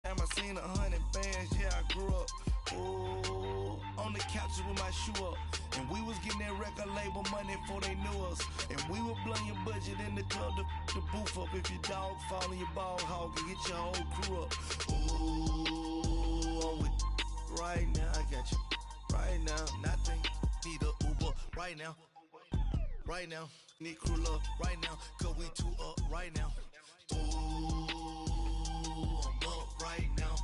Time I seen 100 bands, yeah, I grew up. Ooh, on the couches with my shoe up. And we was getting that record label money before they knew us. And we were blowing your budget in the club to the booth up. If your dog fall in your ball hog and get your whole crew up. Ooh, I'm with right now, I got you. Right now, nothing. Need a Uber right now. Right now, need crew up right now. Cause we two up right now. Ooh, I'm up right now.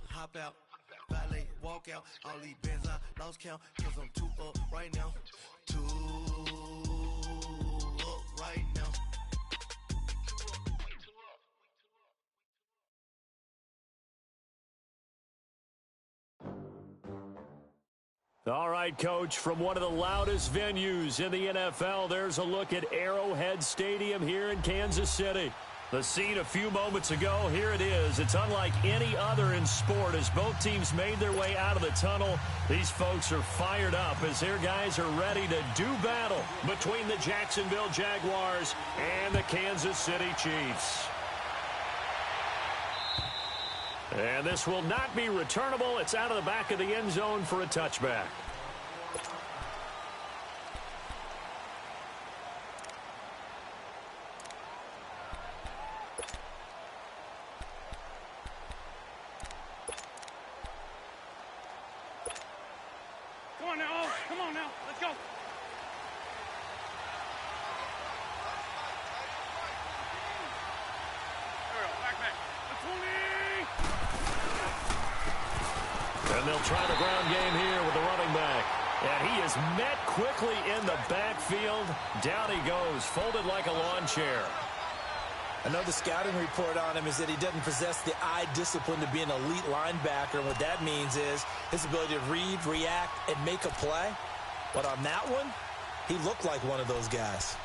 Hop out, valet, walk out, all these bands I lost count, cause I'm too up right now, too up right now. All right, Coach, from one of the loudest venues in the NFL, there's a look at Arrowhead Stadium here in Kansas City. The scene a few moments ago, here it is. It's unlike any other in sport as both teams made their way out of the tunnel. These folks are fired up as their guys are ready to do battle between the Jacksonville Jaguars and the Kansas City Chiefs. And this will not be returnable. It's out of the back of the end zone for a touchback. Come on now, let's go. Back. And they'll try the ground game here with the running back. And he is met quickly in the backfield. Down he goes, folded like a lawn chair. I know the scouting report on him is that he doesn't possess the eye discipline to be an elite linebacker. And what that means is his ability to read, react, and make a play. But on that one, he looked like one of those guys.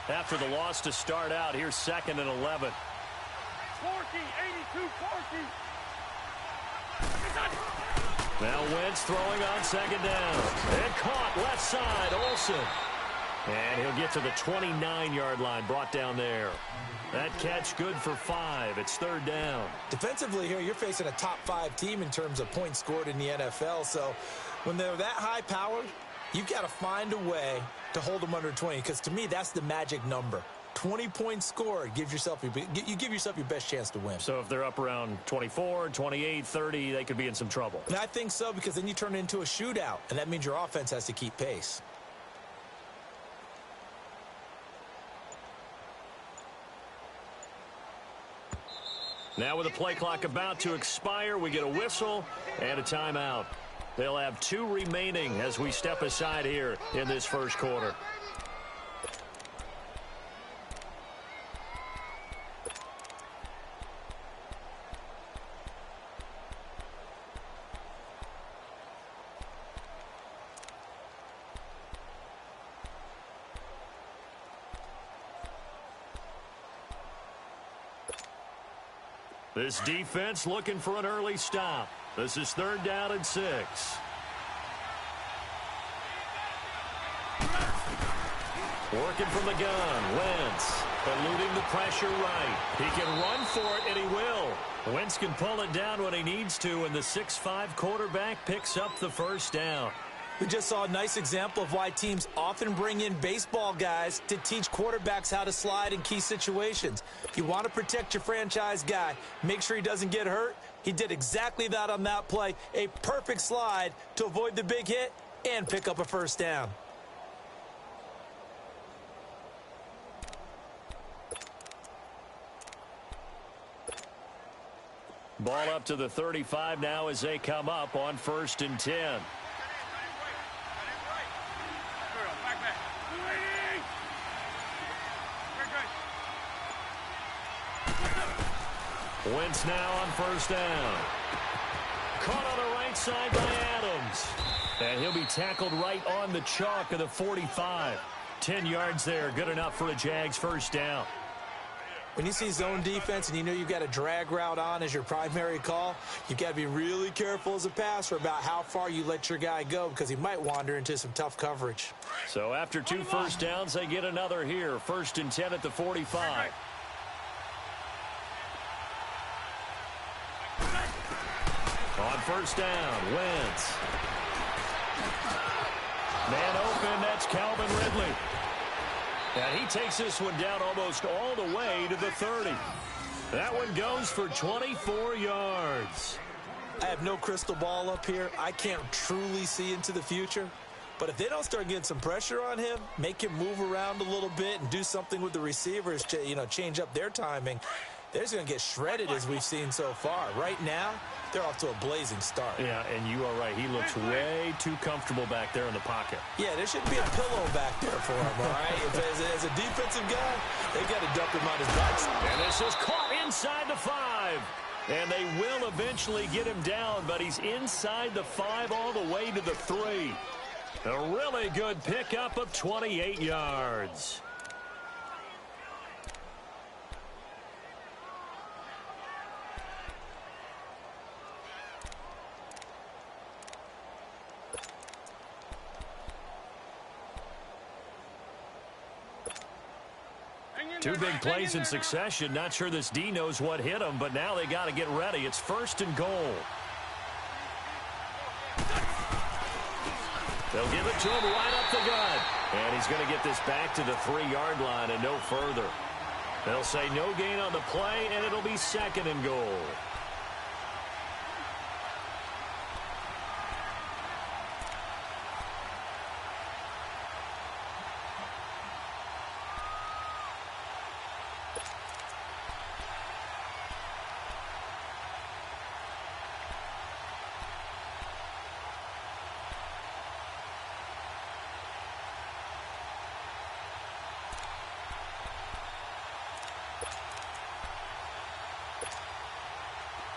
After the loss to start out, here's 2nd and 11. Forky, 82, Forky. Now Wentz throwing on 2nd down. And caught left side, Olsen. And he'll get to the 29-yard line, brought down there. That catch good for 5. It's 3rd down. Defensively here, you're facing a top 5 team in terms of points scored in the NFL. So when they're that high-powered, you've got to find a way to hold them under 20, because to me, that's the magic number. 20 points scored, you give yourself your best chance to win. So if they're up around 24, 28, 30, they could be in some trouble. And I think so, because then you turn it into a shootout, and that means your offense has to keep pace. Now with the play clock about to expire, we get a whistle and a timeout. They'll have 2 remaining as we step aside here in this first quarter. This defense looking for an early stop. This is 3rd down and 6. Working from the gun, Wentz eluding the pressure right. He can run for it, and he will. Wentz can pull it down when he needs to, and the 6'5" quarterback picks up the 1st down. We just saw a nice example of why teams often bring in baseball guys to teach quarterbacks how to slide in key situations. You want to protect your franchise guy. Make sure he doesn't get hurt. He did exactly that on that play. A perfect slide to avoid the big hit and pick up a 1st down. Ball up to the 35 now as they come up on 1st and 10. Wentz now on 1st down. Caught on the right side by Adams. And he'll be tackled right on the chalk of the 45. 10 yards there, good enough for a Jags 1st down. When you see zone defense and you know you've got a drag route on as your primary call, you've got to be really careful as a passer about how far you let your guy go because he might wander into some tough coverage. So after 2 first downs, they get another here. 1st and 10 at the 45. On 1st down, Wentz. Man open, that's Calvin Ridley. And he takes this one down almost all the way to the 30. That one goes for 24 yards. I have no crystal ball up here. I can't truly see into the future. But if they don't start getting some pressure on him, make him move around a little bit and do something with the receivers to, change up their timing, they're just going to get shredded as we've seen so far. Right now, they're off to a blazing start. Yeah, and you are right. He looks way too comfortable back there in the pocket. Yeah, there shouldn't be a pillow back there for him, all right? As a defensive guy, they've got to dump him on his butt. And this is caught inside the 5. And they will eventually get him down, but he's inside the 5 all the way to the 3. A really good pickup of 28 yards. Two big plays in succession. Not sure this D knows what hit him, but now they got to get ready. It's 1st and goal. They'll give it to him right up the gut. And he's going to get this back to the 3-yard line and no further. They'll say no gain on the play, and it'll be 2nd and goal.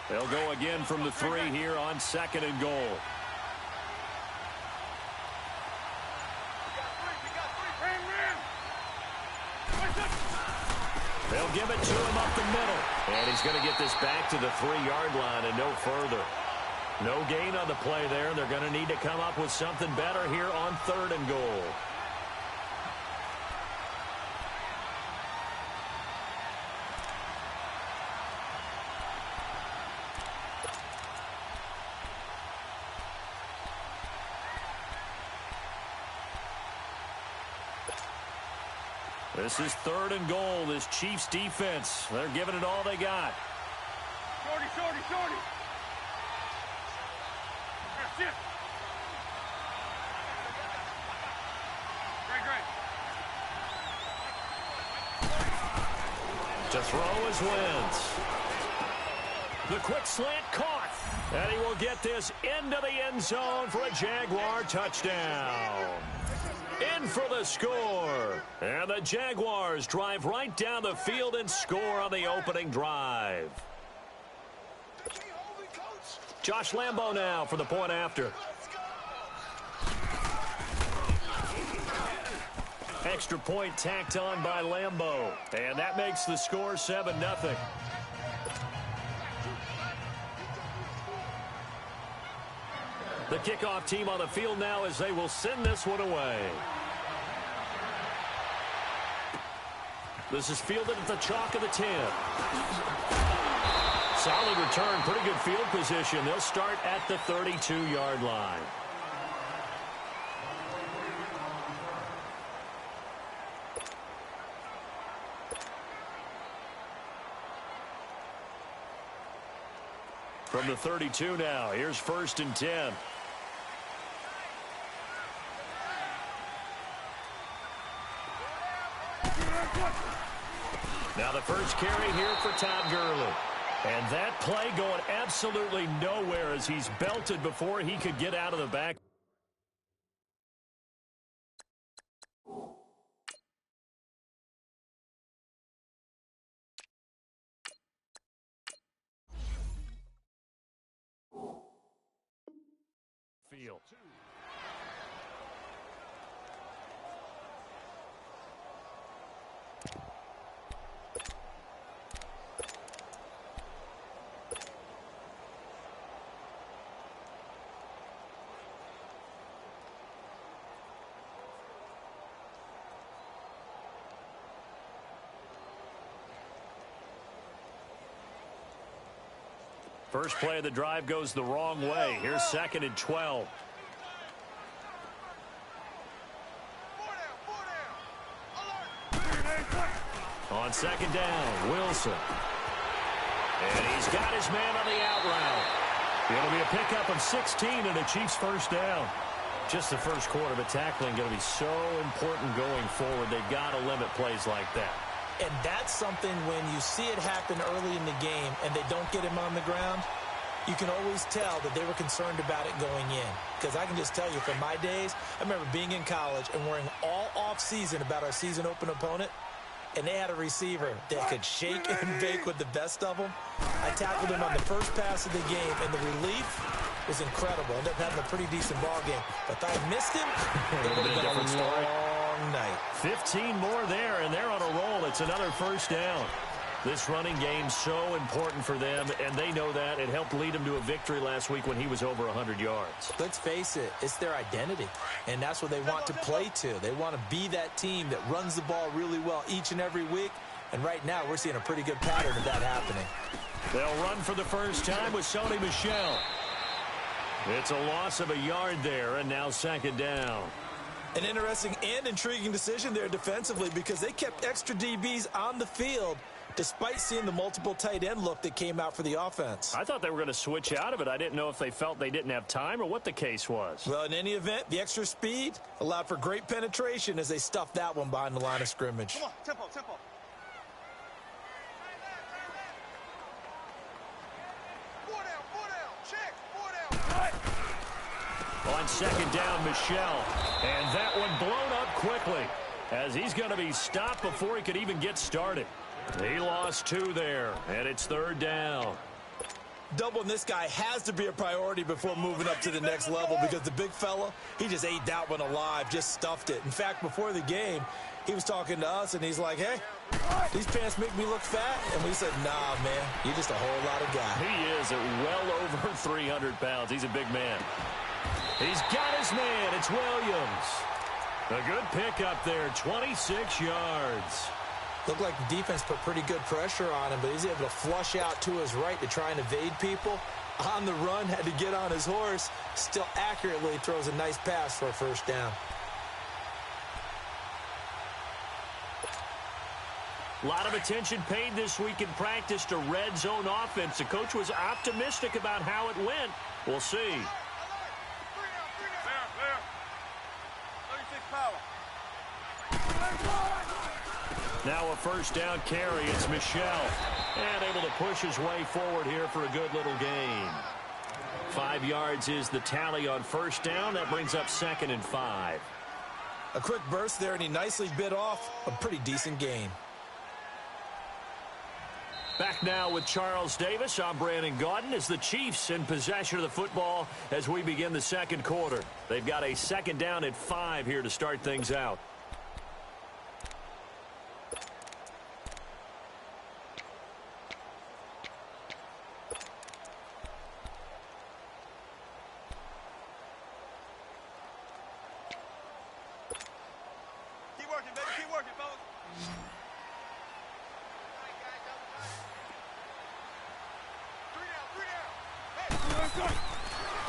They'll go again from the 3 here on 2nd and goal. They'll give it to him up the middle. And he's going to get this back to the 3-yard line and no further. No gain on the play there. They're going to need to come up with something better here on 3rd and goal. This is 3rd and goal. This Chiefs defense, they're giving it all they got. Shorty, shorty, shorty. That's it. Great. To throw is Wentz. The quick slant caught. And he will get this into the end zone for a Jaguar touchdown. In for the score. And the Jaguars drive right down the field and score on the opening drive. Josh Lambo now for the point after. Extra point tacked on by Lambo. And that makes the score 7-0. The kickoff team on the field now as they will send this one away. This is fielded at the chalk of the 10. Solid return, pretty good field position. They'll start at the 32-yard line. From the 32 now, here's 1st and 10. Now the first carry here for Todd Gurley. And that play going absolutely nowhere as he's belted before he could get out of the back. Field. First play of the drive goes the wrong way. Here's 2nd and 12. On 2nd down, Wilson. And he's got his man on the out route. It'll be a pickup of 16 and a Chiefs first down. Just the first quarter, but tackling going to be so important going forward. They've got to limit plays like that. And that's something when you see it happen early in the game and they don't get him on the ground, you can always tell that they were concerned about it going in. Because I can just tell you from my days, I remember being in college and worrying all off-season about our season-open opponent, and they had a receiver that could shake and bake with the best of them. I tackled him on the first pass of the game, and the relief was incredible. Ended up having a pretty decent ball game. But if I missed him, it would have been a long night. 15 more there, and they're on a roll. It's another first down. This running game so important for them, and they know that. It helped lead them to a victory last week when he was over 100 yards. Let's face it, it's their identity, and that's what they want to play to. They want to be that team that runs the ball really well each and every week, and right now we're seeing a pretty good pattern of that happening. They'll run for the first time with Sony Michel. It's a loss of a yard there, and now 2nd down. An interesting and intriguing decision there defensively because they kept extra DBs on the field despite seeing the multiple tight end look that came out for the offense. I thought they were going to switch out of it. I didn't know if they felt they didn't have time or what the case was. Well, in any event, the extra speed allowed for great penetration as they stuffed that one behind the line of scrimmage. Come on, tempo, tempo. Four down, check, 4 down. On 2nd down, Michel. And that one blown up quickly as he's going to be stopped before he could even get started. He lost 2 there, and it's 3rd down. Doubling this guy has to be a priority before moving up to the next level because the big fella, he just ate that one alive, just stuffed it. In fact, before the game, he was talking to us, and he's like, hey, these pants make me look fat? And we said, nah, man, you're just a whole lot of guy. He is at well over 300 pounds. He's a big man. He's got his man. It's Williams. A good pickup there, 26 yards. Looked like the defense put pretty good pressure on him, but he's able to flush out to his right to try and evade people. On the run, had to get on his horse. Still accurately throws a nice pass for a first down. A lot of attention paid this week in practice to red zone offense. The coach was optimistic about how it went. We'll see. Clear. 36 power. Now a first down carry. It's Michel. And able to push his way forward here for a good little gain. 5 yards is the tally on first down. That brings up 2nd and 5. A quick burst there, and he nicely bit off a pretty decent gain. Back now with Charles Davis. I'm Brandon Gaudin as the Chiefs in possession of the football as we begin the second quarter. They've got a 2nd down at 5 here to start things out.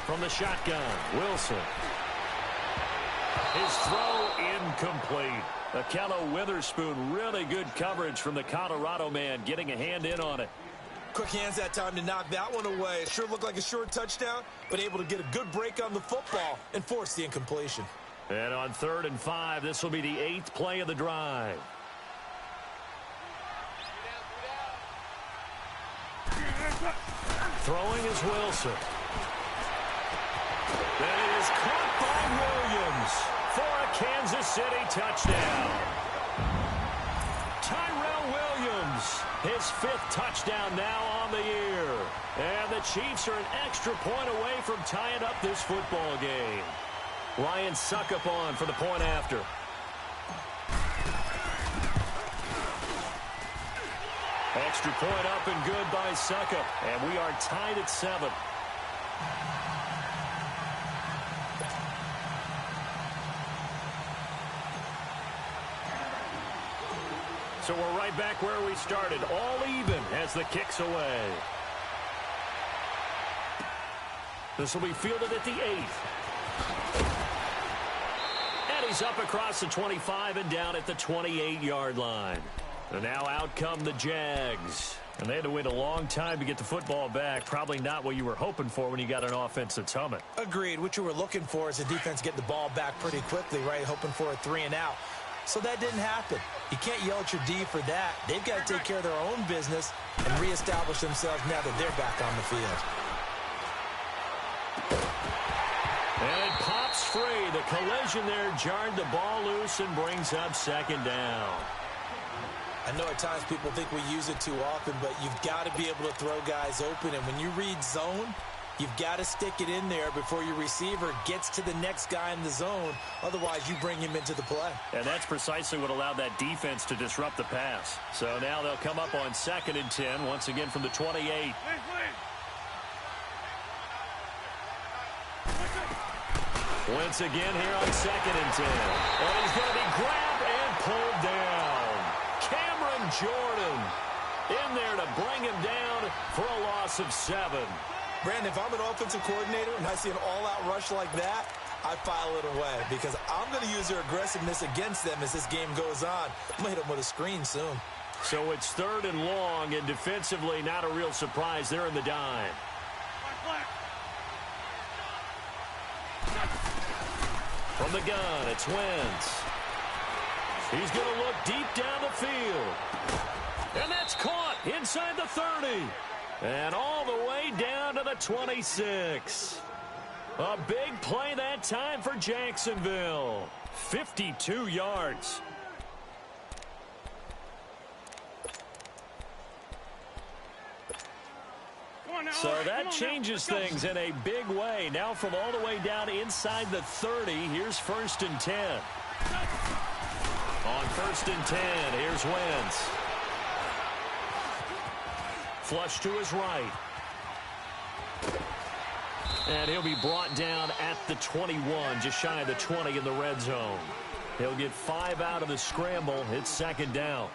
From the shotgun, Wilson. His throw incomplete. Akello Witherspoon, really good coverage from the Colorado man, getting a hand in on it. Quick hands that time to knock that one away. It sure looked like a short touchdown, but able to get a good break on the football and force the incompletion. And on 3rd and 5, this will be the 8th play of the drive. Throwing is Wilson. That is caught by Williams for a Kansas City touchdown. Tyrell Williams, his 5th touchdown now on the year. And the Chiefs are an extra point away from tying up this football game. Ryan Suckup on for the point after. Extra point up and good by Suckup. And we are tied at 7. So we're right back where we started. All even as the kick's away. This will be fielded at the 8. And he's up across the 25 and down at the 28-yard line. And now out come the Jags. And they had to wait a long time to get the football back. Probably not what you were hoping for when you got an offense that's humming. Agreed. What you were looking for is the defense getting the ball back pretty quickly, right? Hoping for a 3 and out. So that didn't happen. You can't yell at your D for that. They've got to take care of their own business and reestablish themselves now that they're back on the field. And it pops free. The collision there jarred the ball loose and brings up second down. I know at times people think we use it too often, but you've got to be able to throw guys open. And when you read zone, you've got to stick it in there before your receiver gets to the next guy in the zone. Otherwise, you bring him into the play. And that's precisely what allowed that defense to disrupt the pass. So now they'll come up on 2nd and 10, once again from the 28. Once again here on 2nd and 10. And he's going to be grabbed and pulled down. Cameron Jordan in there to bring him down for a loss of 7. Brandon, if I'm an offensive coordinator and I see an all-out rush like that, I file it away because I'm going to use their aggressiveness against them as this game goes on. I'm going to hit them with a screen soon. So it's 3rd and long, and defensively not a real surprise. They're in the dime. From the gun, it's Wentz. He's going to look deep down the field. And that's caught inside the 30. And all the way down to the 26. A big play that time for Jacksonville. 52 yards. So that changes things in a big way. Now from all the way down inside the 30, here's 1st and 10. On 1st and 10, here's Wentz. Flush to his right. And he'll be brought down at the 21, just shy of the 20 in the red zone. He'll get 5 out of the scramble. It's 2nd down.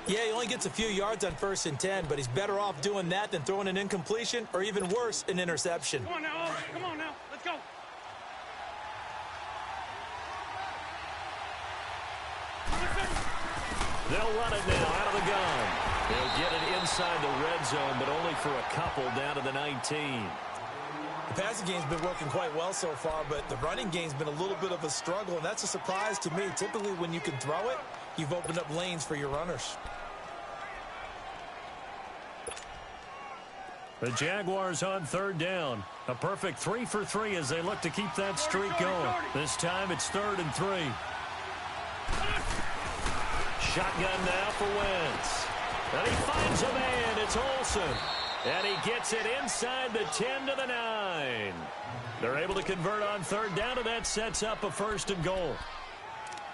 Yeah, he only gets a few yards on 1st and 10, but he's better off doing that than throwing an incompletion or even worse, an interception. Come on now, come on now, let's go. They'll run it now out of the gun. They'll get it inside the red zone, but only for a couple down to the 19. The passing game's been working quite well so far, but the running game's been a little bit of a struggle, and that's a surprise to me. Typically, when you can throw it, you've opened up lanes for your runners. The Jaguars on 3rd down. A perfect 3 for 3 as they look to keep that streak going. This time it's 3rd and 3. Shotgun now for Wentz. And he finds a man. It's Olsen. And he gets it inside the 10 to the 9. They're able to convert on 3rd down, and that sets up a 1st and goal.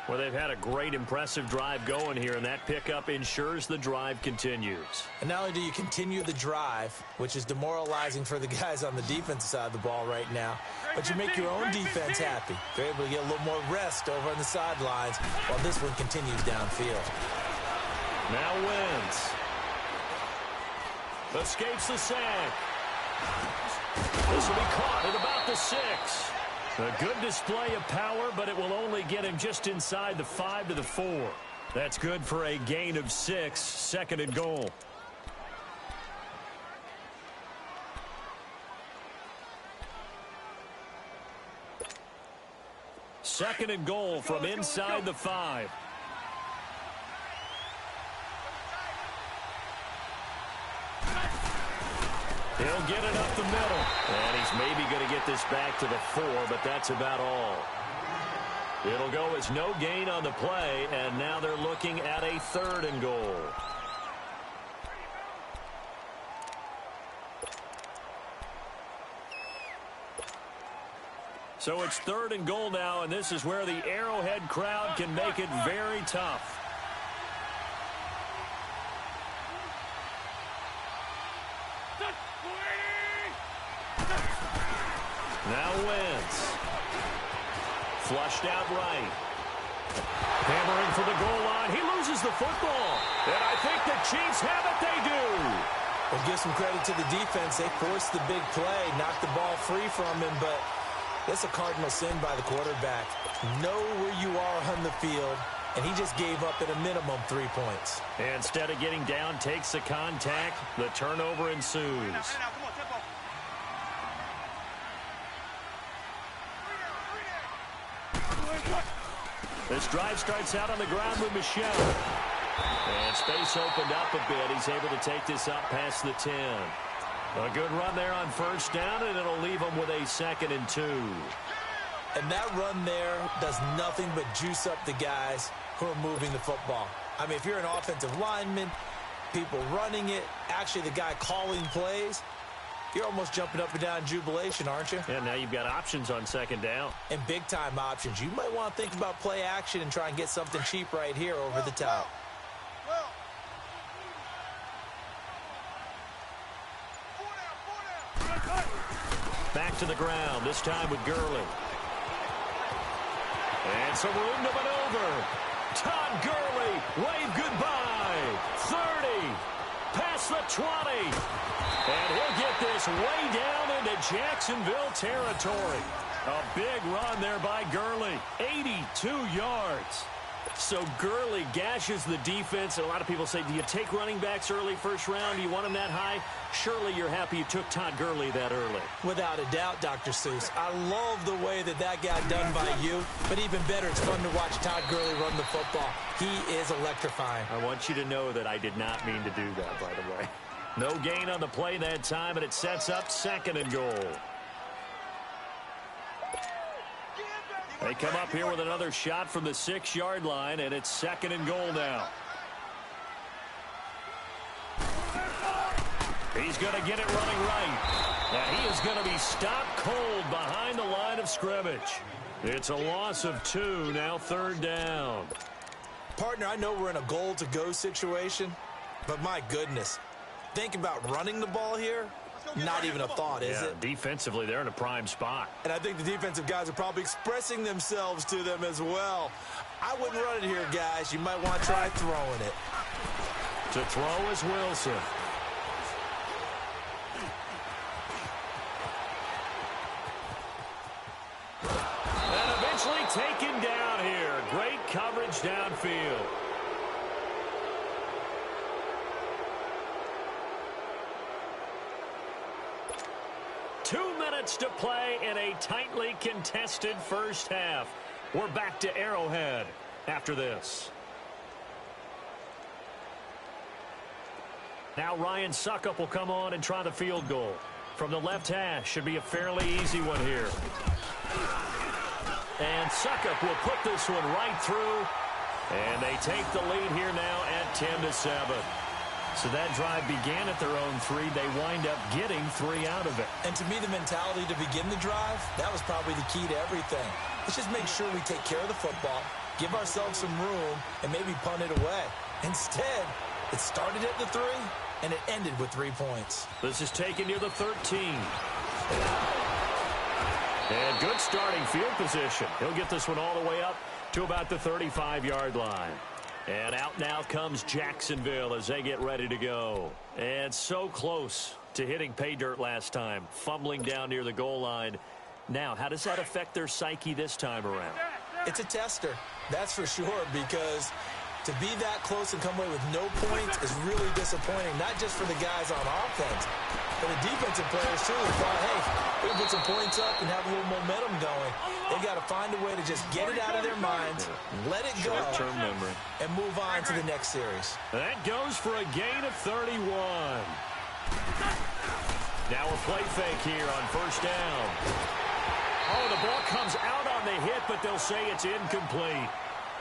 Well, they've had a great, impressive drive going here, and that pickup ensures the drive continues. And not only do you continue the drive, which is demoralizing for the guys on the defensive side of the ball right now, but you make your own defense happy. They're able to get a little more rest over on the sidelines while this one continues downfield. Now Wentz. Escapes the sack. This will be caught at about the 6. A good display of power, but it will only get him just inside the 5 to the 4. That's good for a gain of 6, 2nd and goal. Second and goal from inside the 5. He'll get it up the middle. And he's maybe going to get this back to the 4, but that's about all. It'll go as no gain on the play, and now they're looking at a 3rd and goal. So it's 3rd and goal now, and this is where the Arrowhead crowd can make it very tough. Now Wentz. Flushed out right. Hammering for the goal line. He loses the football. And I think the Chiefs have it. They do. Well, give some credit to the defense. They forced the big play, knocked the ball free from him, but that's a cardinal sin by the quarterback. Know where you are on the field, and he just gave up at a minimum 3 points. Instead of getting down, takes the contact. The turnover ensues. This drive starts out on the ground with Michel. And space opened up a bit. He's able to take this up past the 10. A good run there on first down, and it'll leave him with a 2nd and 2. And that run there does nothing but juice up the guys who are moving the football. I mean, if you're an offensive lineman, people running it, actually the guy calling plays, you're almost jumping up and down in jubilation, aren't you? Yeah, now you've got options on 2nd down. And big-time options. You might want to think about play action and try and get something cheap right here over the top. Back to the ground, this time with Gurley. And some room to maneuver. Todd Gurley, wave goodbye. 30, past the 20. And he'll get this way down into Jacksonville territory. A big run there by Gurley, 82 yards. So Gurley gashes the defense. And a lot of people say, do you take running backs early first round? Do you want them that high? Surely you're happy you took Todd Gurley that early. Without a doubt, Dr. Seuss. I love the way that got done by you. But even better, it's fun to watch Todd Gurley run the football. He is electrifying. I want you to know that I did not mean to do that, by the way. No gain on the play that time, and it sets up 2nd and goal. They come up here with another shot from the 6-yard line, and it's 2nd and goal now. He's going to get it running right. And he is going to be stopped cold behind the line of scrimmage. It's a loss of 2, now 3rd down. Partner, I know we're in a goal-to-go situation, but my goodness, think about running the ball here. Not even a thought, is it? Defensively, they're in a prime spot. And I think the defensive guys are probably expressing themselves to them as well. I wouldn't run it here, guys. You might want to try throwing it. To throw is Wilson. And eventually taken down here. Great coverage downfield. Two minutes to play in a tightly contested first half. We're back to Arrowhead after this. Now Ryan Suckup will come on and try the field goal. From the left hash, should be a fairly easy one here. And Suckup will put this one right through. And they take the lead here now at 10-7. So that drive began at their own 3. They wind up getting 3 out of it. And to me, the mentality to begin the drive, that was probably the key to everything. Let's just make sure we take care of the football, give ourselves some room, and maybe punt it away. Instead, it started at the 3, and it ended with 3 points. This is taken near the 13. And good starting field position. He'll get this one all the way up to about the 35-yard line. And out now comes Jacksonville as they get ready to go. And so close to hitting pay dirt last time, fumbling down near the goal line. Now, how does that affect their psyche this time around? It's a tester, that's for sure, because to be that close and come away with no points is really disappointing, not just for the guys on offense, but the defensive players, too, who thought, hey, we can put some points up and have a little momentum going. They've got to find a way to just get it out of their minds, let it go, short-term memory, and move on to the next series. That goes for a gain of 31. Now a play fake here on first down. Oh, the ball comes out on the hit, but they'll say it's incomplete.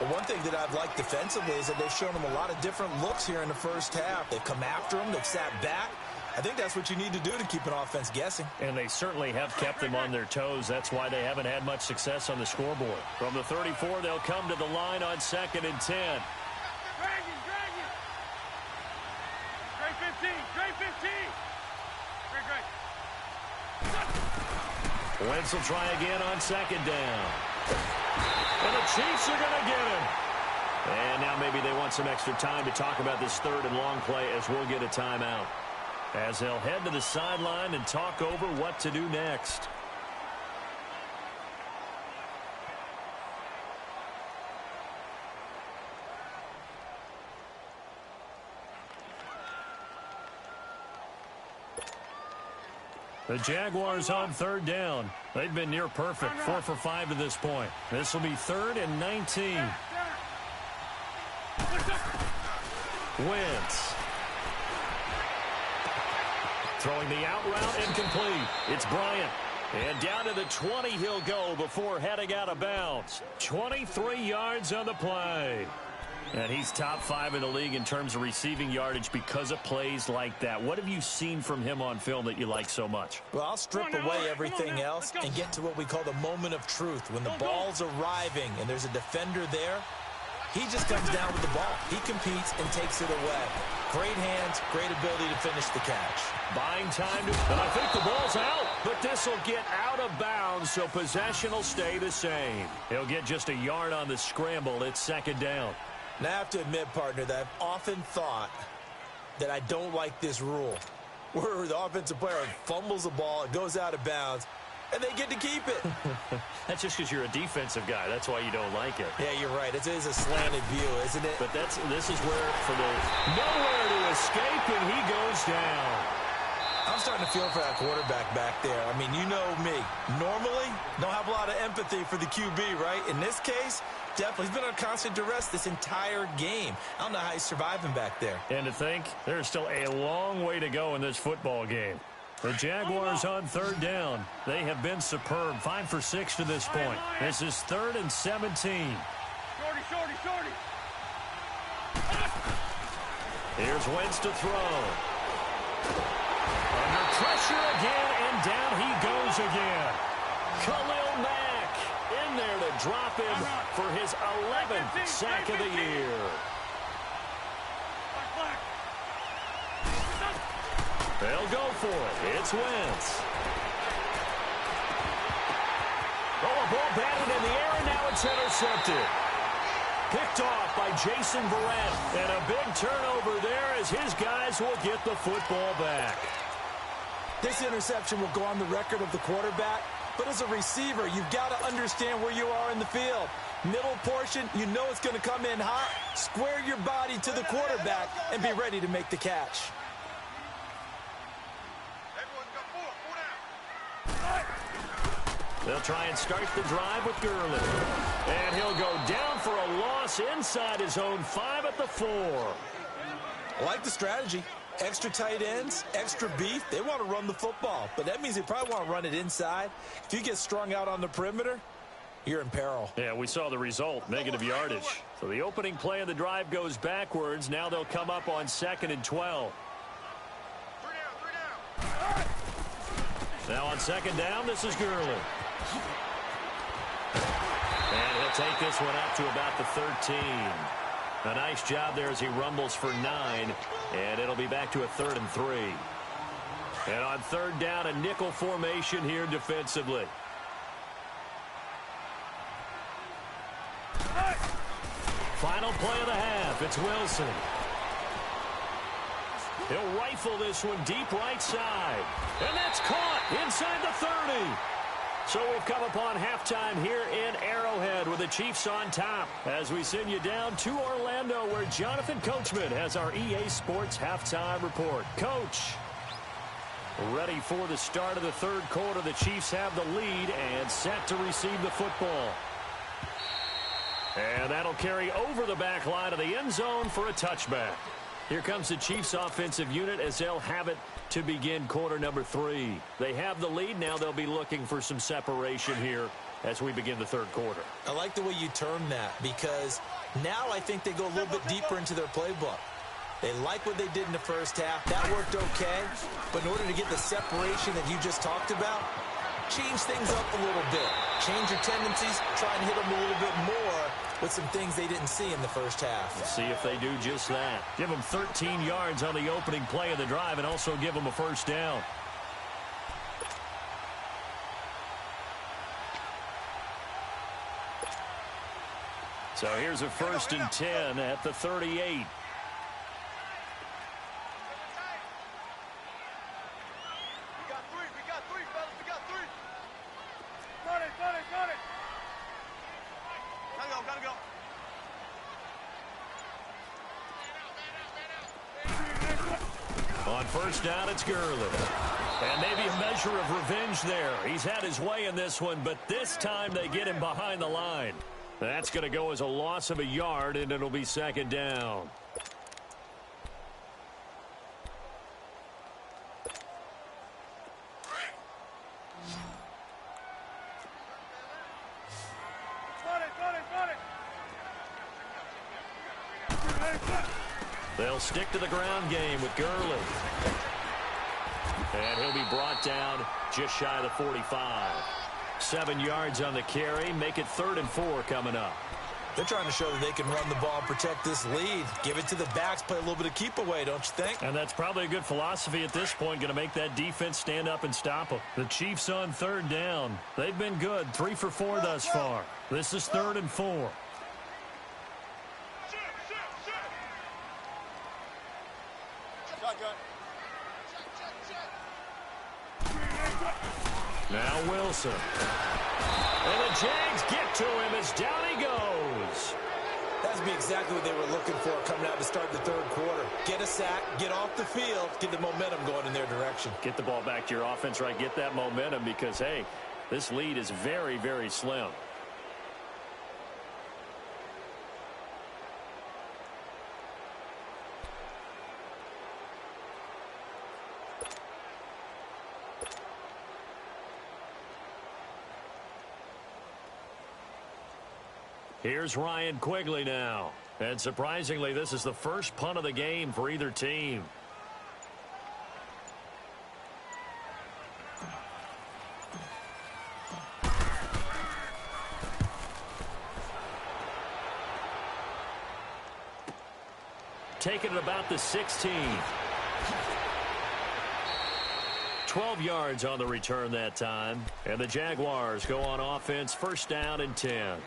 Well, one thing that I've liked defensively is that they've shown them a lot of different looks here in the first half. They've come after them. They've sat back. I think that's what you need to do to keep an offense guessing. And they certainly have kept them on their toes. That's why they haven't had much success on the scoreboard. From the 34, they'll come to the line on 2nd and 10. Drag it. Drag 15. Drag 15. Drag. Wentz will try again on 2nd down. And the Chiefs are going to get him. And now maybe they want some extra time to talk about this 3rd and long play as we'll get a timeout. as they'll head to the sideline and talk over what to do next. The Jaguars on third down. They've been near perfect, 4 for 5 to this point. This will be 3rd and 19. Wentz. Throwing the out route incomplete. It's Bryant. And down to the 20 he'll go before heading out of bounds. 23 yards on the play. And he's top 5 in the league in terms of receiving yardage because of plays like that. What have you seen from him on film that you like so much? Well, I'll strip away everything else and get to what we call the moment of truth. When the ball's arriving and there's a defender there, he just comes down with the ball. He competes and takes it away. Great hands, great ability to finish the catch. Buying time, and I think the ball's out. But this will get out of bounds, so possession will stay the same. He'll get just a yard on the scramble. It's 2nd down. Now, I have to admit, partner, that I've often thought that I don't like this rule, where the offensive player fumbles the ball, it goes out of bounds, and they get to keep it. That's just because you're a defensive guy. That's why you don't like it. Yeah, you're right. It is a slanted view, isn't it? But this is where, for the nowhere to escape, and he goes down. I'm starting to feel for that quarterback back there. I mean, you know me. Normally, don't have a lot of empathy for the QB, right? In this case, definitely. He's been on constant duress this entire game. I don't know how he's surviving back there. And to think, there's still a long way to go in this football game. The Jaguars on 3rd down. They have been superb. 5 for 6 to this point. This is 3rd and 17. Shorty. Here's Wentz to throw. Under pressure again, and down he goes again. Khalil Mack in there to drop him for his 11th sack of the year. They'll go for it. It's Wentz. Oh, a ball batted in the air, and now it's intercepted. Picked off by Jason Verrett. And a big turnover there as his guys will get the football back. This interception will go on the record of the quarterback, but as a receiver, you've got to understand where you are in the field. Middle portion, you know it's going to come in hot. Square your body to the quarterback and be ready to make the catch. They'll try and start the drive with Gurley. And he'll go down for a loss inside his own 5 at the 4. I like the strategy. Extra tight ends, extra beef. They want to run the football, but that means they probably want to run it inside. If you get strung out on the perimeter, you're in peril. Yeah, we saw the result, negative yardage. So the opening play of the drive goes backwards. Now they'll come up on 2nd and 12. Now on 2nd down, this is Gurley. And he'll take this one up to about the 13. A nice job there as he rumbles for 9. And it'll be back to a 3rd and 3. And on 3rd down, a nickel formation here defensively. Final play of the half. It's Wilson. He'll rifle this one deep right side. And that's caught inside the 30. So we've come upon halftime here in Arrowhead with the Chiefs on top as we send you down to Orlando where Jonathan Coachman has our EA Sports halftime report. Coach, ready for the start of the 3rd quarter. The Chiefs have the lead and set to receive the football. And that'll carry over the back line of the end zone for a touchback. Here comes the Chiefs offensive unit as they'll have it to begin quarter number 3. They have the lead. Now they'll be looking for some separation here as we begin the 3rd quarter. I like the way you term that because now I think they go a little bit deeper into their playbook. They like what they did in the first half. That worked okay. But in order to get the separation that you just talked about, change things up a little bit. Change your tendencies. Try and hit them a little bit more with some things they didn't see in the first half. We'll see if they do just that. Give them 13 yards on the opening play of the drive and also give them a 1st down. So here's a 1st and 10 at the 38. Gotta go. On first down, it's Gurley. And maybe a measure of revenge there. He's had his way in this one, but this time they get him behind the line. That's going to go as a loss of a yard, and it'll be second down. They'll stick to the ground game with Gurley. And he'll be brought down just shy of the 45. 7 yards on the carry. Make it 3rd and 4 coming up. They're trying to show that they can run the ball and protect this lead. Give it to the backs, play a little bit of keep away, don't you think? And that's probably a good philosophy at this point, going to make that defense stand up and stop them. The Chiefs on 3rd down. They've been good, 3 for 4 thus far. This is 3rd and 4. Now Wilson. And the Jags get to him as down he goes. That's be exactly what they were looking for coming out to start the 3rd quarter. Get a sack, get off the field, get the momentum going in their direction. Get the ball back to your offense, right? Get that momentum because, hey, this lead is very, very slim. Here's Ryan Quigley now. And surprisingly, this is the first punt of the game for either team. Taking it about the 16. 12 yards on the return that time. And the Jaguars go on offense, first down and 10.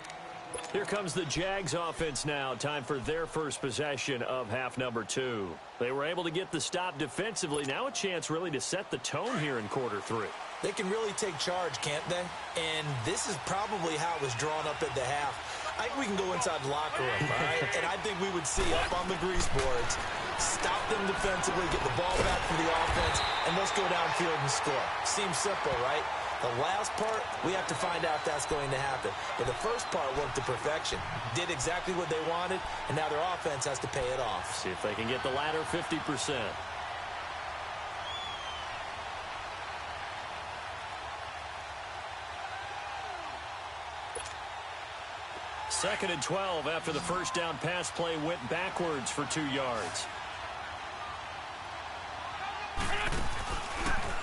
Here comes the Jags offense now. Time for their first possession of half number 2. They were able to get the stop defensively. Now a chance really to set the tone here in quarter 3. They can really take charge, can't they? And this is probably how it was drawn up at the half. I think we can go inside the locker room, all right? And I think we would see up on the grease boards, stop them defensively, get the ball back for the offense, and let's go downfield and score. Seems simple, right? The last part, we have to find out if that's going to happen. But the first part worked to perfection. Did exactly what they wanted, and now their offense has to pay it off. See if they can get the latter 50%. Second and 12 after the first down pass play went backwards for 2 yards.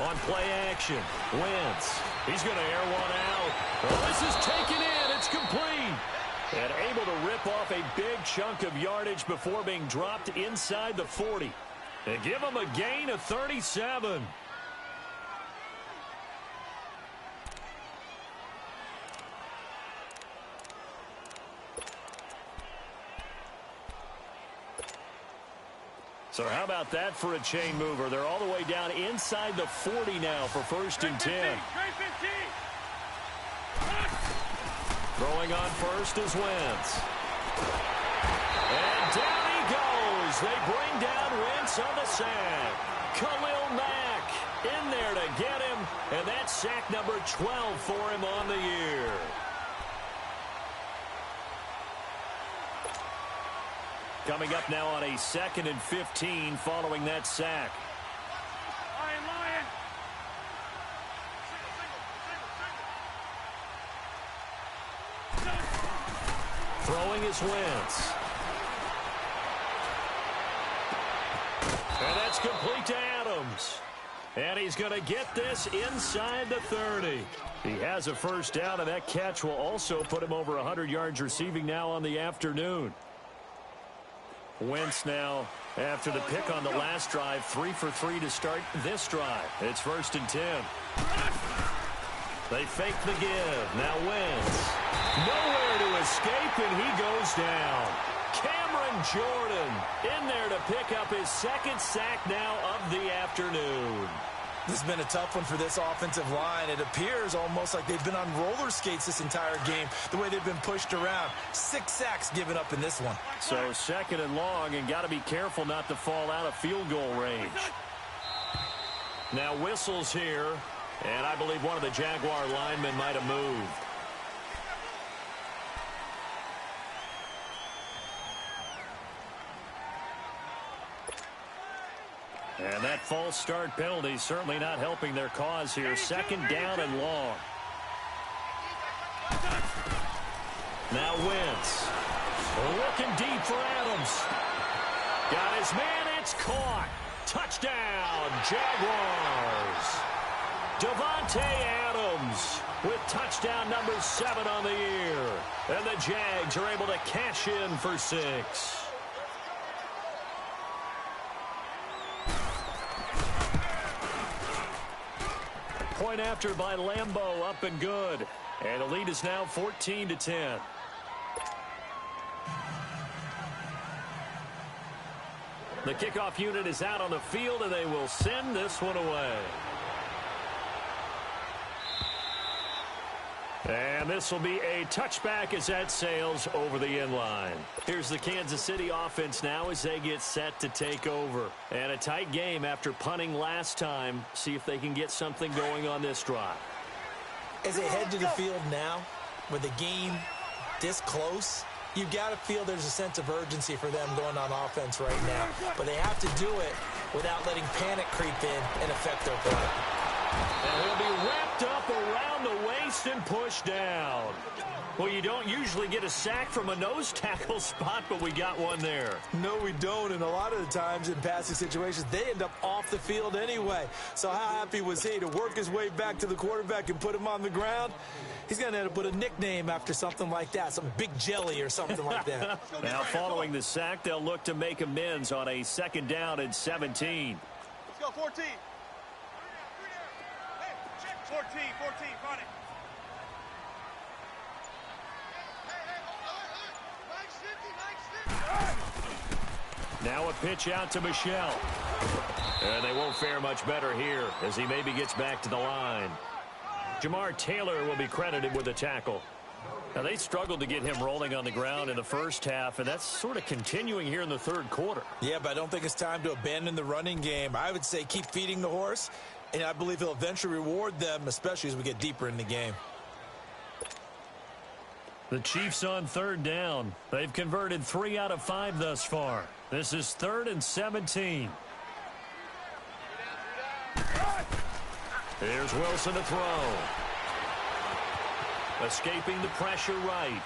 On play action, Wentz. He's going to air one out. Oh, this is taken in. It's complete. And able to rip off a big chunk of yardage before being dropped inside the 40. And give him a gain of 37. So how about that for a chain mover? They're all the way down inside the 40 now for first and 10. Throwing on first is Wentz. And down he goes. They bring down Wentz on the sack. Khalil Mack in there to get him. And that's sack number 12 for him on the year. Coming up now on a 2nd and 15 following that sack. Lion. Throwing is Wentz. And that's complete to Adams. And he's going to get this inside the 30. He has a first down, and that catch will also put him over 100 yards receiving now on the afternoon. Wentz now, after the pick on the last drive, 3 for 3 to start this drive. It's first and 10. They fake the give. Now Wentz. Nowhere to escape, and he goes down. Cameron Jordan in there to pick up his 2nd sack now of the afternoon. This has been a tough one for this offensive line. It appears almost like they've been on roller skates this entire game, the way they've been pushed around. 6 sacks given up in this one. So 2nd and long, and got to be careful not to fall out of field goal range. Now whistles here, and I believe one of the Jaguar linemen might have moved. And that false start penalty certainly not helping their cause here. 2nd down and long. Now Wentz. Looking deep for Adams. Got his man. It's caught. Touchdown, Jaguars. Davante Adams with touchdown number 7 on the year. And the Jags are able to cash in for 6. Point after by Lambeau, up and good. And the lead is now 14-10. The kickoff unit is out on the field, and they will send this one away. And this will be a touchback as that sails over the end line. Here's the Kansas City offense now as they get set to take over. And a tight game after punting last time. See if they can get something going on this drive. As they head to the field now, with the game this close, you've got to feel there's a sense of urgency for them going on offense right now. But they have to do it without letting panic creep in and affect their play. And he'll be wrapped up around the waist and pushed down. Well, you don't usually get a sack from a nose tackle spot, but we got one there. No, we don't, and a lot of the times in passing situations, they end up off the field anyway. So how happy was he to work his way back to the quarterback and put him on the ground? He's going to end up with a nickname after something like that, some Big Jelly or something like that. Now, following the sack, they'll look to make amends on a 2nd down and 17. Let's go, 14. 14, find it. Now a pitch out to Michelle. And they won't fare much better here as he maybe gets back to the line. Jamar Taylor will be credited with a tackle. Now, they struggled to get him rolling on the ground in the first half, and that's sort of continuing here in the 3rd quarter. Yeah, but I don't think it's time to abandon the running game. I would say keep feeding the horse, and I believe he'll eventually reward them, especially as we get deeper in the game. The Chiefs on 3rd down. They've converted 3 out of 5 thus far. This is 3rd and 17. Here's Wilson to throw. Escaping the pressure right.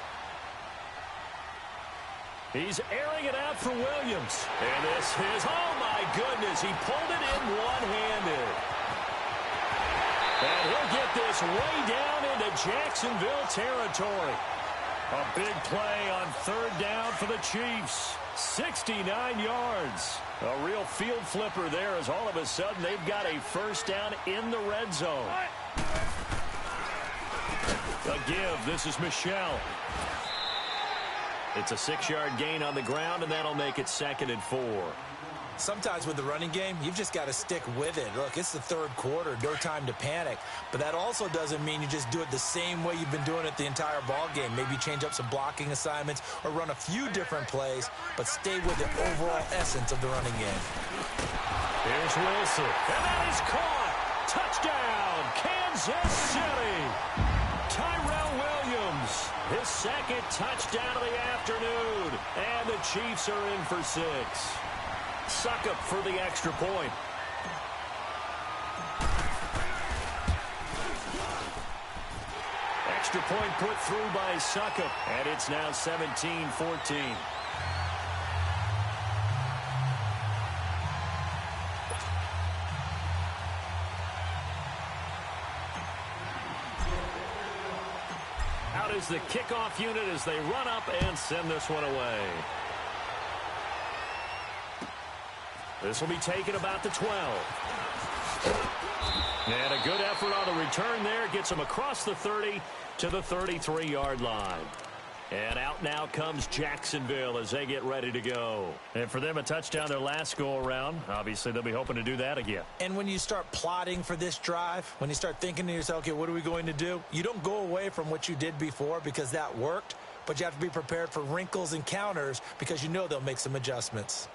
He's airing it out for Williams. And this is, oh my goodness, he pulled it in one-handed. And he'll get this way down into Jacksonville territory. A big play on 3rd down for the Chiefs. 69 yards. A real field flipper there as all of a sudden they've got a 1st down in the red zone. A give. This is Michelle. It's a 6-yard gain on the ground, and that'll make it 2nd and 4. Sometimes with the running game, you've just got to stick with it. Look, it's the 3rd quarter, no time to panic. But that also doesn't mean you just do it the same way you've been doing it the entire ball game. Maybe change up some blocking assignments or run a few different plays, but stay with the overall essence of the running game. Here's Wilson, and that is caught. Touchdown, Kansas City. Tyrell Williams, his 2nd touchdown of the afternoon, and the Chiefs are in for 6. Suckup for the extra point. Extra point put through by Suckup, and it's now 17-14. Out is the kickoff unit as they run up and send this one away. This will be taken about the 12. And a good effort on the return there. Gets him across the 30 to the 33-yard line. And out now comes Jacksonville as they get ready to go. And for them, a touchdown their last go-around. Obviously, they'll be hoping to do that again. And when you start plotting for this drive, when you start thinking to yourself, okay, what are we going to do? You don't go away from what you did before because that worked, but you have to be prepared for wrinkles and counters because you know they'll make some adjustments.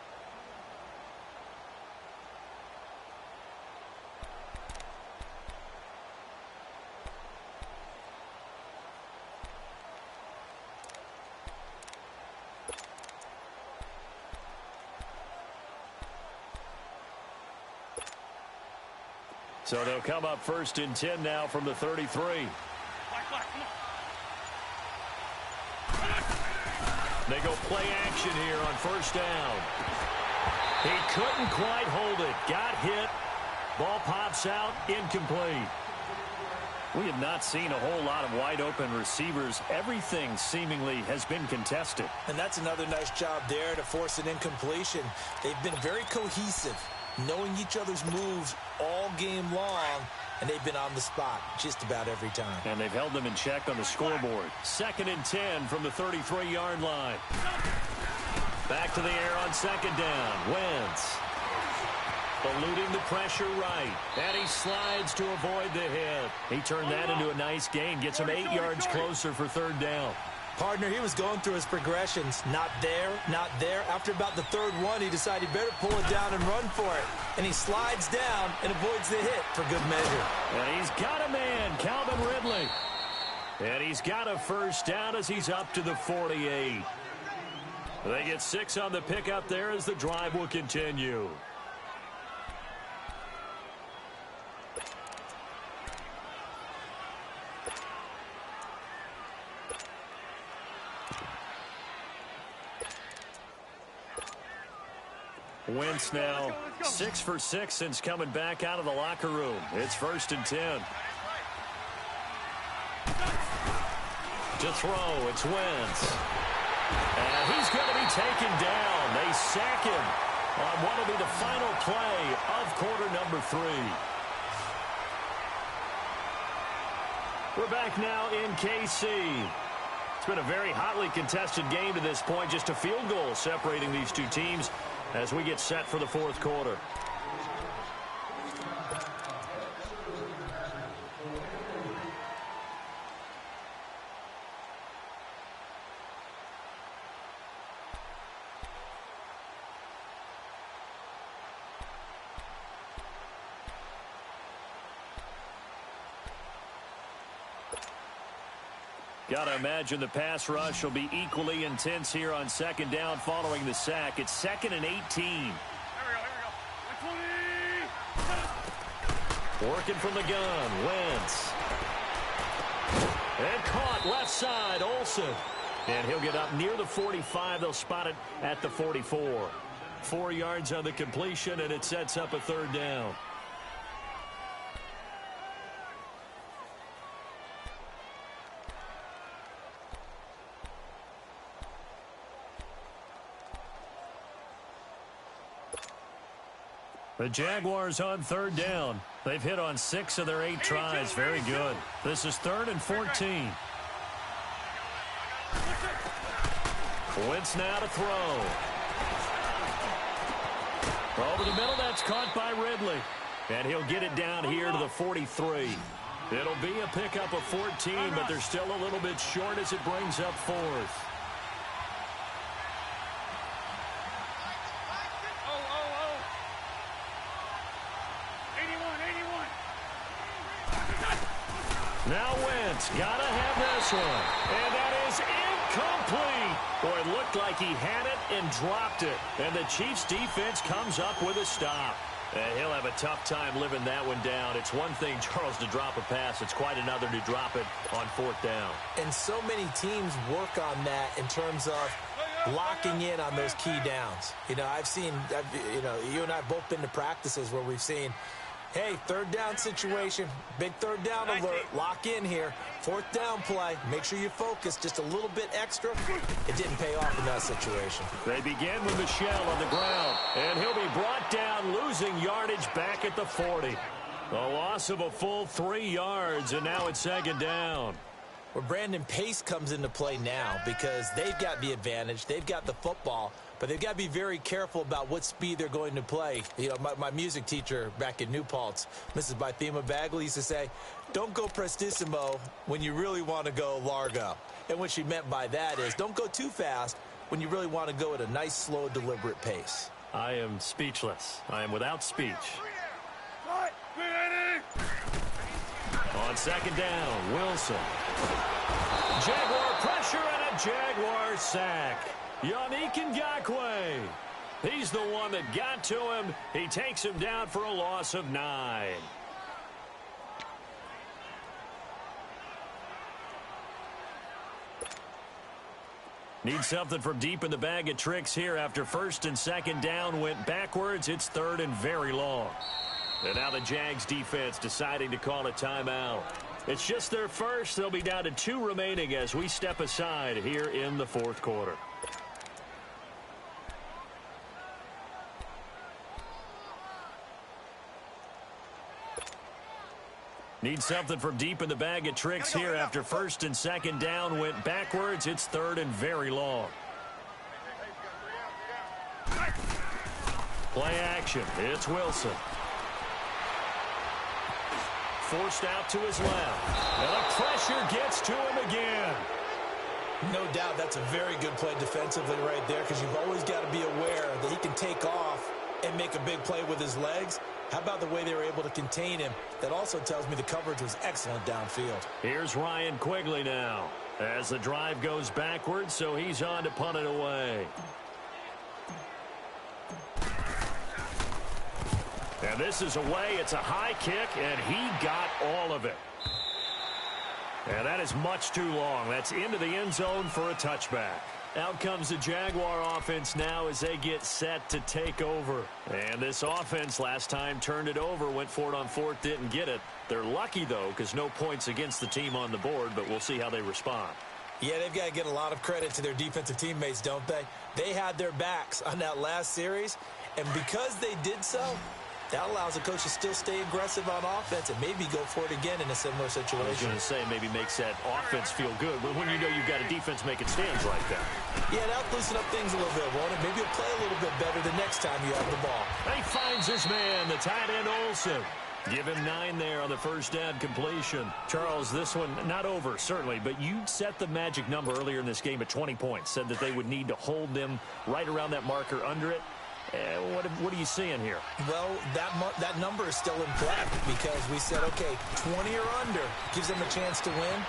So they'll come up 1st and 10 now from the 33. They go play action here on 1st down. He couldn't quite hold it. Got hit. Ball pops out. Incomplete. We have not seen a whole lot of wide open receivers. Everything seemingly has been contested. And that's another nice job there to force an incompletion. They've been very cohesive, knowing each other's moves all game long, and they've been on the spot just about every time. And they've held them in check on the scoreboard. 2nd and 10 from the 33-yard line. Back to the air on 2nd down. Wentz eluding the pressure right. And he slides to avoid the hit. He turned that into a nice gain. Gets him 8 yards closer for 3rd down. Partner, he was going through his progressions. Not there, not there. After about the 3rd one, he decided he better pull it down and run for it. And he slides down and avoids the hit for good measure. And he's got a man, Calvin Ridley. And he's got a 1st down as he's up to the 48. They get 6 on the pickup there as the drive will continue. Wentz now 6 for 6 since coming back out of the locker room. It's 1st and 10. To throw, it's Wentz. And he's going to be taken down. They sack him on what will be the final play of quarter number 3. We're back now in KC. It's been a very hotly contested game to this point. Just a field goal separating these two teams as we get set for the 4th quarter. Got to imagine the pass rush will be equally intense here on 2nd down following the sack. It's 2nd and 18. Here we go. Working from the gun, Wentz. And caught left side, Olsen. And he'll get up near the 45. They'll spot it at the 44. 4 yards on the completion, and it sets up a 3rd down. The Jaguars on 3rd down. They've hit on 6 of their 8 tries. Very good. This is 3rd and 14. Wentz now to throw. Over the middle, that's caught by Ridley. And he'll get it down here to the 43. It'll be a pickup of 14, but they're still a little bit short as it brings up 4th. Now Wentz gotta have this one. And that is incomplete. Boy, it looked like he had it and dropped it. And the Chiefs defense comes up with a stop. And he'll have a tough time living that one down. It's one thing, Charles, to drop a pass. It's quite another to drop it on 4th down. And so many teams work on that in terms of locking in on those key downs. You know, you and I have both been to practices where we've seen, hey, 3rd down situation, big 3rd down alert, lock in here. 4th down play, make sure you focus just a little bit extra. It didn't pay off in that situation. They begin with Michelle on the ground, and he'll be brought down, losing yardage back at the 40. A loss of a full 3 yards, and now it's 2nd down. Where Brandon, pace comes into play now because they've got the advantage. They've got the football, but they've got to be very careful about what speed they're going to play. You know, my music teacher back in New Paltz, Mrs. Bythema Bagley, used to say, don't go prestissimo when you really want to go largo. And what she meant by that is don't go too fast when you really want to go at a nice, slow, deliberate pace. I am speechless. I am without speech. On second down, Wilson. Jaguar pressure and a Jaguar sack. Yannick Ngakoue. He's the one that got to him. He takes him down for a loss of 9. Need something from deep in the bag of tricks here after first and second down went backwards. It's third and very long. And now the Jags defense deciding to call a timeout. It's just their first. They'll be down to 2 remaining as we step aside here in the fourth quarter. Need something from deep in the bag of tricks here after first and second down went backwards. It's third and very long. Play action. It's Wilson. Forced out to his left. And the pressure gets to him again. No doubt that's a very good play defensively right there because you've always got to be aware that he can take off and make a big play with his legs. How about the way they were able to contain him? That also tells me the coverage was excellent downfield. Here's Ryan Quigley now as the drive goes backwards, so he's on to punt it away. And this is away. It's a high kick, and he got all of it. And that is much too long. That's into the end zone for a touchback. Out comes the Jaguar offense now as they get set to take over. And this offense last time turned it over, went for it on fourth, didn't get it. They're lucky, though, because no points against the team on the board, but we'll see how they respond. Yeah, they've got to get a lot of credit to their defensive teammates, don't they? They had their backs on that last series, and because they did so, that allows the coach to still stay aggressive on offense and maybe go for it again in a similar situation. I was going to say maybe makes that offense feel good, but when you know you've got a defense making stands like that. Yeah, that'll loosen up things a little bit, won't it? Maybe you'll play a little bit better the next time you have the ball. He finds his man, the tight end Olsen. Give him 9 there on the first down completion. Charles, this one not over, certainly, but you set the magic number earlier in this game at 20 points. Said that they would need to hold them right around that marker under it. What are you seeing here? Well, that number is still in play because we said, okay, 20 or under gives them a chance to win.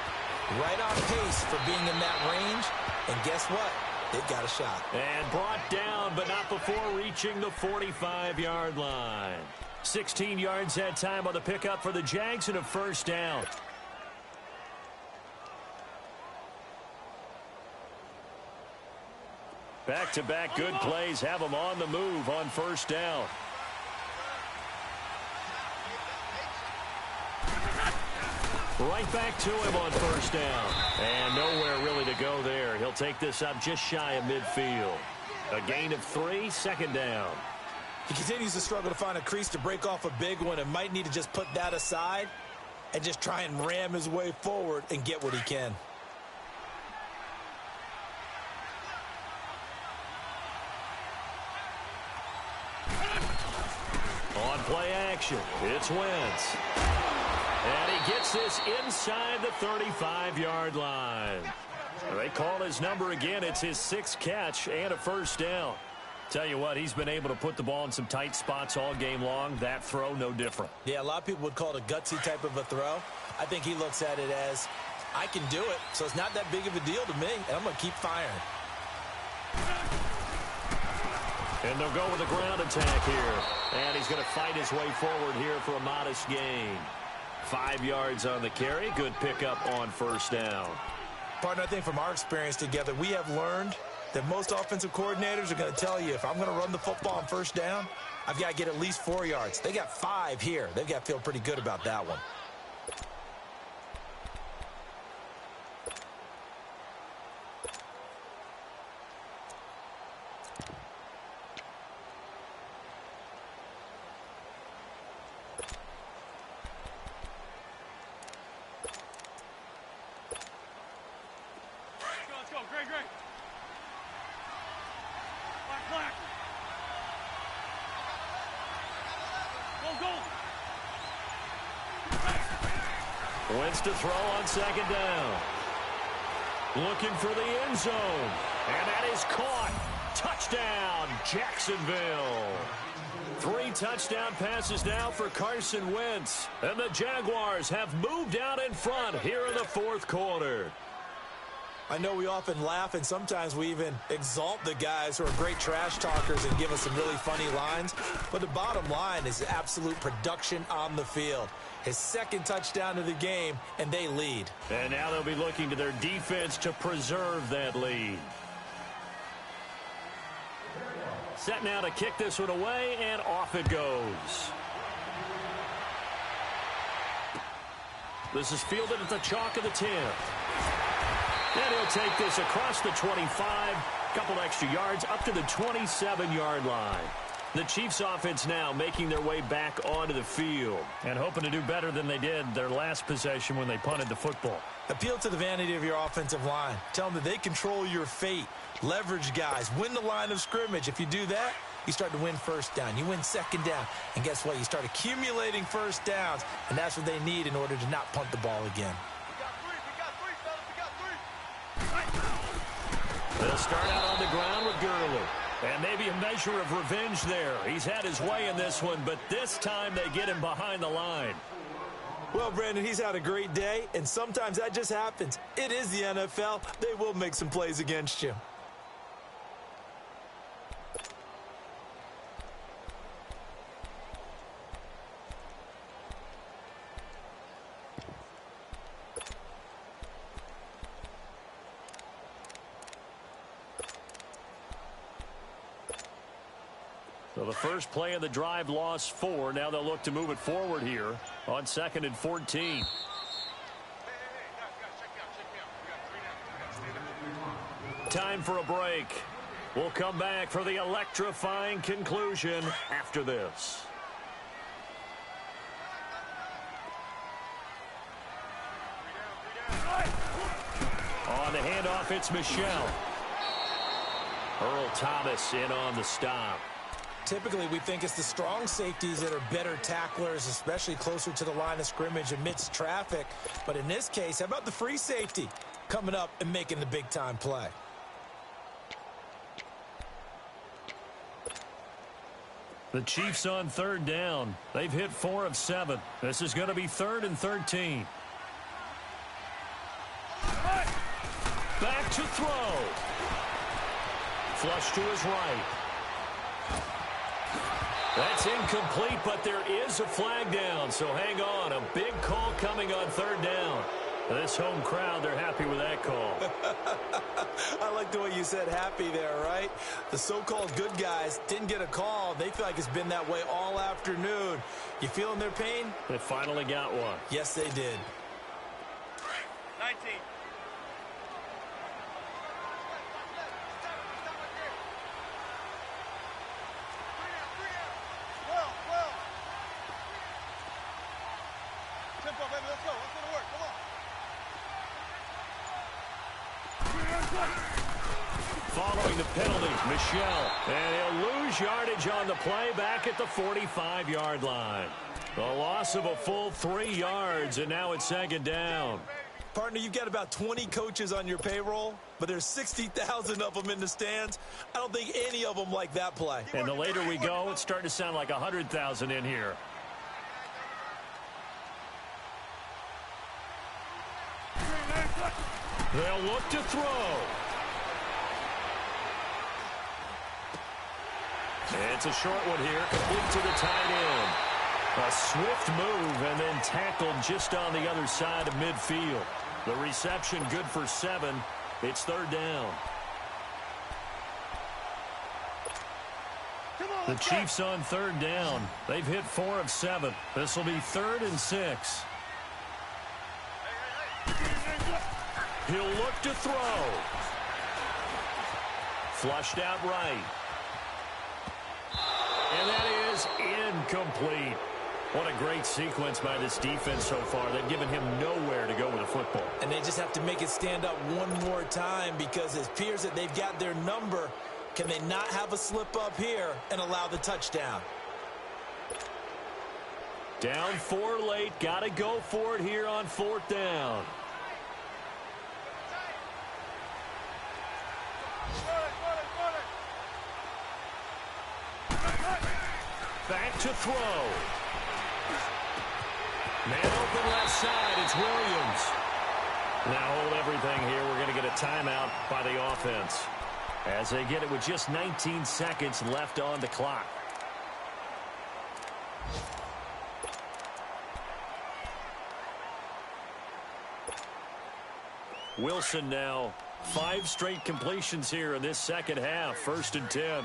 Right on pace for being in that range. And guess what? They've got a shot. And brought down, but not before reaching the 45-yard line. 16 yards that time on the pickup for the Jags and a first down. Back-to-back good plays have them on the move on first down. Right back to him on first down. And nowhere really to go there. He'll take this up just shy of midfield. A gain of 3, second down. He continues to struggle to find a crease to break off a big one and might need to just put that aside and just try and ram his way forward and get what he can. On play action, it's Wentz. And he gets this inside the 35-yard line. They call his number again. It's his 6th catch and a first down. Tell you what, he's been able to put the ball in some tight spots all game long. That throw, no different. Yeah, a lot of people would call it a gutsy type of a throw. I think he looks at it as, I can do it, so it's not that big of a deal to me, and I'm going to keep firing. And they'll go with a ground attack here. And he's going to fight his way forward here for a modest gain. 5 yards on the carry. Good pickup on first down. Partner, I think from our experience together, we have learned that most offensive coordinators are going to tell you, if I'm going to run the football on first down, I've got to get at least 4 yards. They got 5 here. They've got to feel pretty good about that one. Wentz to throw on second down. Looking for the end zone. And that is caught. Touchdown, Jacksonville. 3 touchdown passes now for Carson Wentz. And the Jaguars have moved out in front here in the fourth quarter. I know we often laugh, and sometimes we even exalt the guys who are great trash talkers and give us some really funny lines. But the bottom line is absolute production on the field. His second touchdown of the game, and they lead. And now they'll be looking to their defense to preserve that lead. Set now to kick this one away, and off it goes. This is fielded at the chalk of the 10. And he'll take this across the 25, couple extra yards up to the 27-yard line. The Chiefs offense now making their way back onto the field and hoping to do better than they did their last possession when they punted the football. Appeal to the vanity of your offensive line. Tell them that they control your fate. Leverage guys. Win the line of scrimmage. If you do that, you start to win first down. You win second down. And guess what? You start accumulating first downs, and that's what they need in order to not punt the ball again. They'll start out on the ground with Gurley. And maybe a measure of revenge there. He's had his way in this one, but this time they get him behind the line. Well, Brandon, he's had a great day, and sometimes that just happens. It is the NFL. They will make some plays against you. So the first play of the drive lost 4. Now they'll look to move it forward here on 2nd and 14. Time for a break. We'll come back for the electrifying conclusion after this. On the handoff, it's Michel. Earl Thomas in on the stop. Typically, we think it's the strong safeties that are better tacklers, especially closer to the line of scrimmage amidst traffic. But in this case, how about the free safety coming up and making the big-time play? The Chiefs on 3rd down. They've hit 4 of 7. This is going to be 3rd and 13. Back to throw. Flush to his right. That's incomplete, but there is a flag down, so hang on. A big call coming on 3rd down. This home crowd, they're happy with that call. I like the way you said happy there, right? The so-called good guys didn't get a call. They feel like it's been that way all afternoon. You feeling their pain? They finally got one. Yes, they did. 19. Following the penalty, Michel. And he'll lose yardage on the play back at the 45-yard line. The loss of a full 3 yards, and now it's 2nd down. Partner, you've got about 20 coaches on your payroll, but there's 60,000 of them in the stands. I don't think any of them like that play. And the later we go, it's starting to sound like 100,000 in here. They'll look to throw. It's a short one here, complete to the tight end. A swift move and then tackled just on the other side of midfield. The reception good for 7. It's 3rd down. The Chiefs on 3rd down. They've hit 4 of 7. This will be 3rd and 6. He'll look to throw. Flushed out right. And that is incomplete. What a great sequence by this defense so far. They've given him nowhere to go with the football. And they just have to make it stand up one more time because it appears that they've got their number. Can they not have a slip up here and allow the touchdown? Down 4 late. Got to go for it here on 4th down. Back to throw. Man open left side. It's Williams. Now hold everything here. We're going to get a timeout by the offense as they get it with just 19 seconds left on the clock. Wilson now 5 straight completions here in this second half. 1st and 10.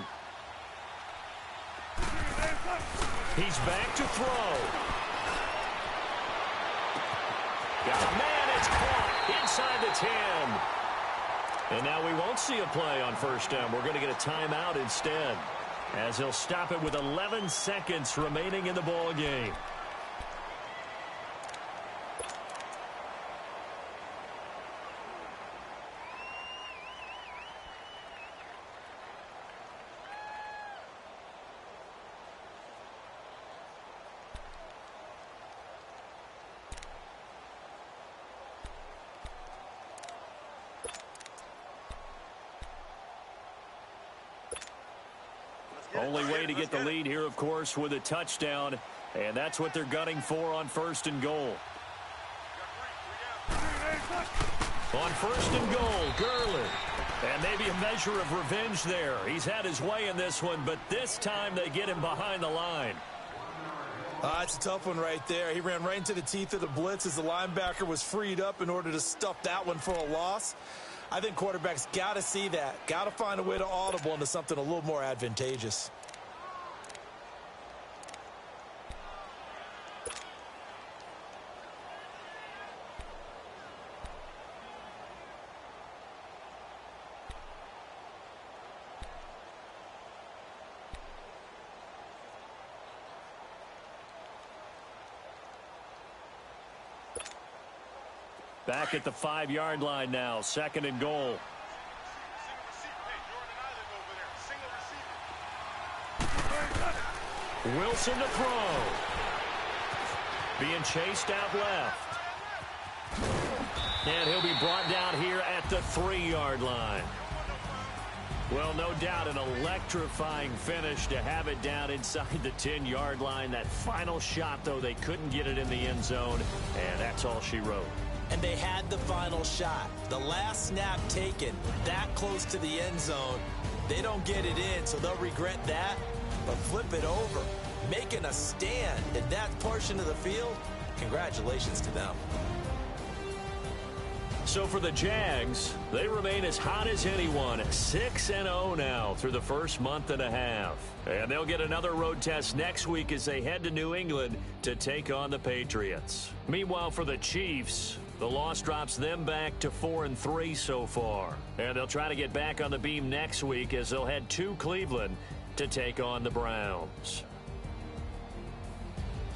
He's back to throw. Got a man. It's caught inside the 10. And now we won't see a play on 1st down. We're going to get a timeout instead, as he'll stop it with 11 seconds remaining in the ball game. Only way to get the lead here, of course, with a touchdown, and that's what they're gunning for on 1st and goal. On 1st and goal, Gurley. And maybe a measure of revenge there. He's had his way in this one, but this time they get him behind the line. It's a tough one right there. He ran right into the teeth of the blitz as the linebacker was freed up in order to stuff that one for a loss. I think quarterbacks got to see that. Got to find a way to audible into something a little more advantageous. Back at the 5-yard line now, 2nd and goal. Wilson to throw. Being chased out left. And he'll be brought down here at the 3-yard line. Well, no doubt an electrifying finish to have it down inside the 10-yard line. That final shot, though, they couldn't get it in the end zone, and that's all she wrote. And they had the final shot. The last snap taken that close to the end zone. They don't get it in, so they'll regret that. But flip it over, making a stand in that portion of the field, congratulations to them. So for the Jags, they remain as hot as anyone, 6-0 now through the first month and a half. And they'll get another road test next week as they head to New England to take on the Patriots. Meanwhile, for the Chiefs, the loss drops them back to 4-3 so far. And they'll try to get back on the beam next week as they'll head to Cleveland to take on the Browns.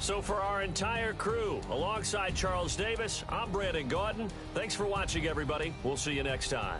So for our entire crew, alongside Charles Davis, I'm Brandon Gaudin. Thanks for watching, everybody. We'll see you next time.